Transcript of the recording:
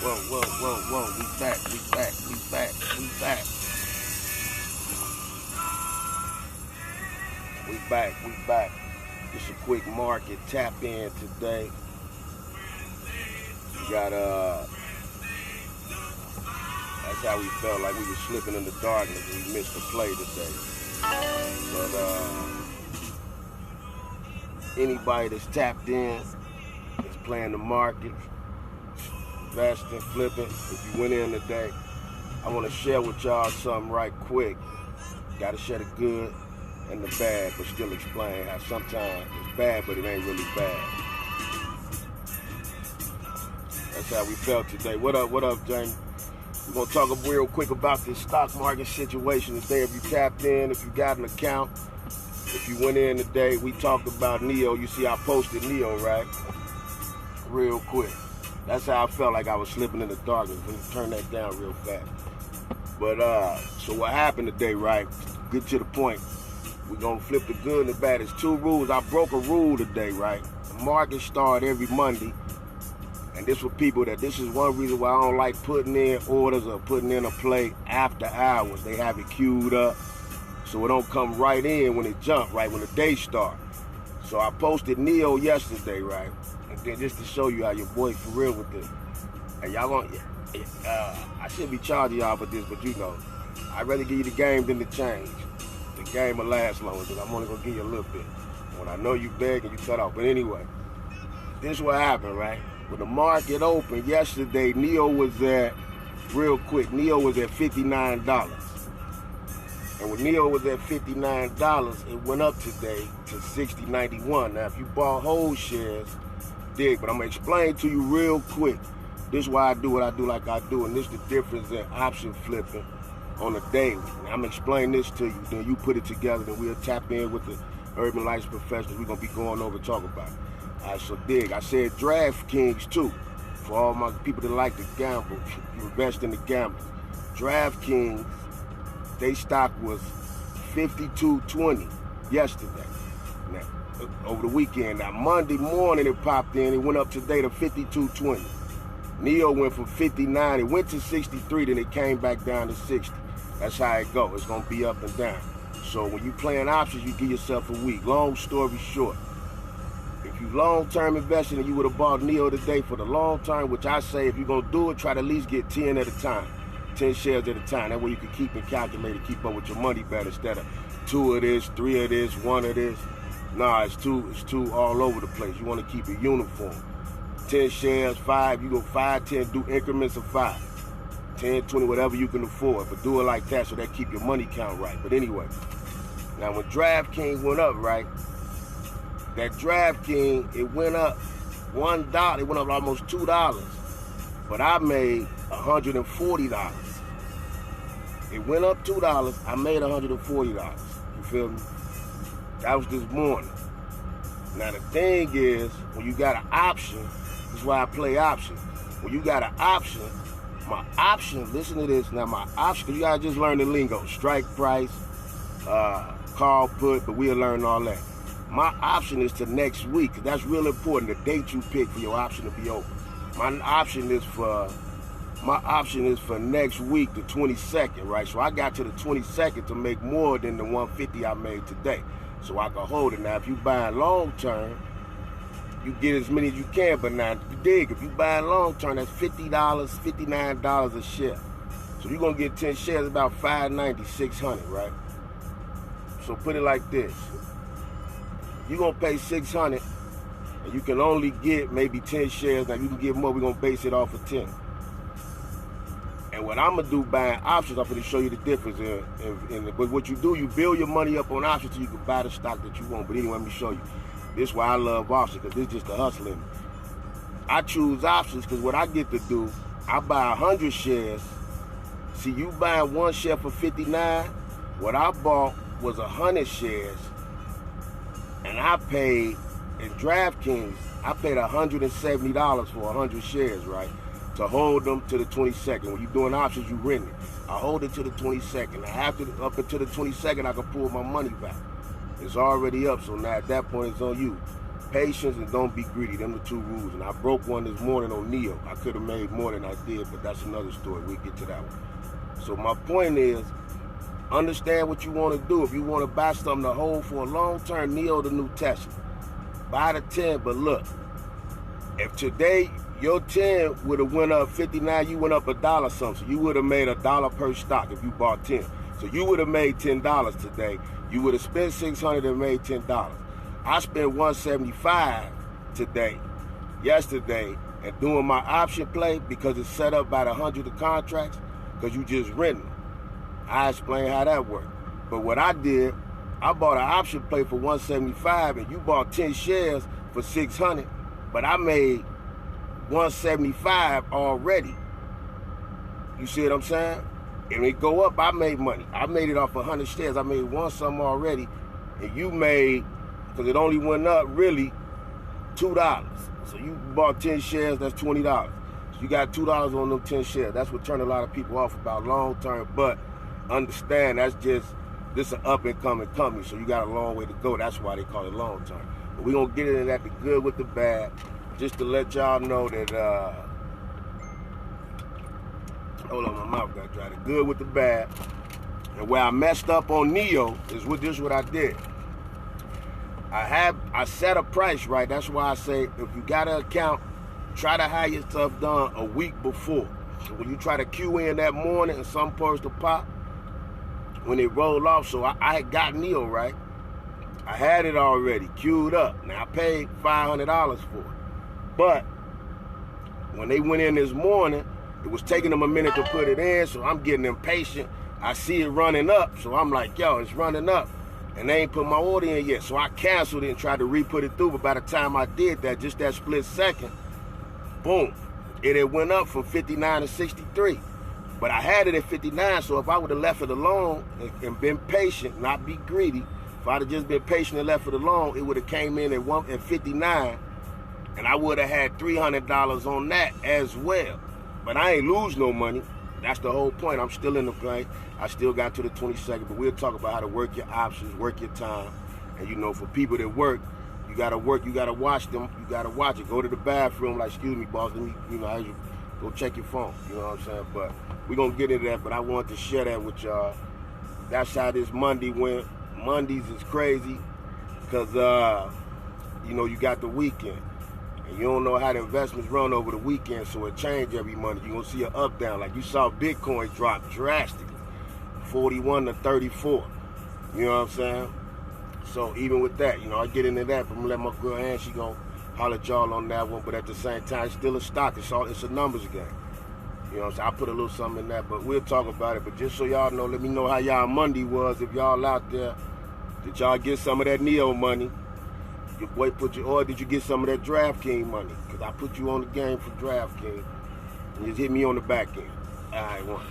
Whoa. We back. We back. Just a quick market tap in today. We got, that's how we felt, like we were slipping in the darkness. We missed the play today. But, anybody that's tapped in, that's playing the market, investing, flipping, if you went in today, I want to share with y'all something right quick. Got to share the good and the bad, but still explain how sometimes it's bad, but it ain't really bad. That's how we felt today. What up, James? We're going to talk real quick about this stock market situation today. If you tapped in, if you got an account, if you went in today, we talked about NEO. You see I posted NEO, right? Real quick. That's how I felt like I was slipping in the darkness. Let me turn that down real fast. But, so what happened today, right? Get to the point. We're going to flip the good and the bad. There's two rules. I broke a rule today, right? The market start every Monday. And this for people this is one reason why I don't like putting in orders or putting in a play after hours. They have it queued up. So it don't come right in when it jump, right? When the day start. So I posted NEO yesterday, right? And then just to show you how your boy for real with this. And y'all gonna, I should be charging y'all for this, but you know, I'd rather give you the game than the change. The game will last longer because I'm only gonna give you a little bit. When I know you beg and you cut off. But anyway, this is what happened, right? When the market opened yesterday, NEO was at, real quick, NEO was at $59. And when NEO was at $59, it went up today to $60.91. Now, if you bought whole shares, dig, but I'm going to explain to you real quick. This is why I do what I do like I do, and this is the difference in option flipping on a daily. Now, I'm going to explain this to you, then you put it together, then we'll tap in with the urban life professionals. We're going to be going over and talk about it. All right, so dig, I said DraftKings too, for all my people that like to gamble, you invest in the gamble. DraftKings, they stock was $52.20 yesterday, now, over the weekend. Now, Monday morning it popped in, it went up today to $52.20. NEO went from 59, it went to 63, then it came back down to 60. That's how it go, it's gonna be up and down. So when you playing options, you give yourself a week. Long story short, if you long-term investing and you would have bought NEO today for the long term, which I say if you're going to do it, try to at least get 10 at a time, 10 shares at a time. That way you can keep and calculate and keep up with your money better instead of 2 of this, 3 of this, 1 of this. Nah, it's two all over the place. You want to keep it uniform. 10 shares, 5, you go 5, 10, do increments of 5. 10, 20, whatever you can afford. But do it like that so that keep your money count right. But anyway, now when DraftKings went up, right, that DraftKings, it went up $1. It went up almost $2. But I made $140. It went up $2. I made $140. You feel me? That was this morning. Now the thing is, when you got an option, this is why I play options. When you got an option, my option, listen to this. Now my option, because you gotta just learn the lingo. Strike price, call put, but we'll learn all that. My option is to next week. That's real important. The date you pick for your option to be open. My option is for next week, the 22nd, right? So I got to the 22nd to make more than the 150 I made today, so I can hold it. Now, if you buy long term, you get as many as you can. But now, you dig, if you buy long term, that's $50, $59 a share. So you're gonna get 10 shares, about $590, $600, right? So put it like this. You're going to pay $600, and you can only get maybe 10 shares. Now, you can get more. We're going to base it off of 10. And what I'm going to do buying options, I'm going to show you the difference. But what you do, you build your money up on options so you can buy the stock that you want. But anyway, let me show you. This is why I love options, because this is just the hustling. I choose options because what I get to do, I buy 100 shares. See, you buying one share for $59. What I bought was 100 shares. And I paid, in DraftKings, I paid $170 for 100 shares, right? To hold them to the 22nd. When you're doing options, you rent it. I hold it to the 22nd. Up until the 22nd, I can pull my money back. It's already up, so now at that point, it's on you. Patience and don't be greedy. Them the 2 rules. And I broke one this morning on Neo. I could have made more than I did, but that's another story. We'll get to that one. So my point is, understand what you want to do. If you want to buy something to hold for a long term, Neo the new Tesla. Buy the 10, but look, if today your 10 would have went up 59, you went up $1 something. So you would have made $1 per stock if you bought 10. So you would have made $10 today. You would have spent $600 and made $10. I spent $175 yesterday, and doing my option play because it's set up by the 100 of contracts because you just renting. I explain how that worked. But what I did, I bought an option play for $175 and you bought 10 shares for $600, but I made $175 already. You see what I'm saying? And it go up, I made money. I made it off 100 shares. I made one something already, and you made, because it only went up really $2. So you bought 10 shares, that's $20. So you got $2 on them 10 shares. That's what turned a lot of people off about long term. But understand, that's just, this is an up and coming company, so you got a long way to go. That's why they call it long term. But we're going to get into that, the good with the bad, just to let y'all know that, hold on, my mouth got dry. The good with the bad. And where I messed up on Neo is with this what I did. I set a price, right? That's why I say if you got an account, try to have your stuff done a week before. So when you try to queue in that morning and some supposed to pop, when it rolled off, so I had got Neo, right? I had it already queued up. Now I paid $500 for it. But when they went in this morning, it was taking them a minute to put it in, so I'm getting impatient. I see it running up, so I'm like, yo, it's running up. And they ain't put my order in yet, so I canceled it and tried to re-put it through. But by the time I did that, just that split second, boom, it had went up from 59 to 63. But I had it at 59, so if I would have left it alone and been patient, not be greedy, if I'd have just been patient and left it alone, it would have came in at 59, and I would have had $300 on that as well. But I ain't lose no money. That's the whole point. I'm still in the play. I still got to the 22nd, but we'll talk about how to work your options, work your time. And you know, for people that work, you gotta work, you gotta watch them, you gotta watch it. Go to the bathroom, like, excuse me, boss, let me, go check your phone. You know what I'm saying? But we're gonna get into that, but I wanted to share that with y'all. That's how this Monday went. Mondays is crazy, because you got the weekend. And you don't know how the investments run over the weekend, so it change every Monday. You're going to see an up, down. Like you saw Bitcoin drop drastically, 41 to 34. You know what I'm saying? So even with that, I get into that, but I'm going to let my girl Ann, she going to holler at y'all on that one. But at the same time, it's still a stock. It's a numbers game. You know what I'm saying? I put a little something in that, but we'll talk about it. But just so y'all know, let me know how y'all Monday was. If y'all out there, did y'all get some of that Neo money? Your boy or did you get some of that DraftKings money? Because I put you on the game for DraftKings. And just hit me on the back end. All right, one.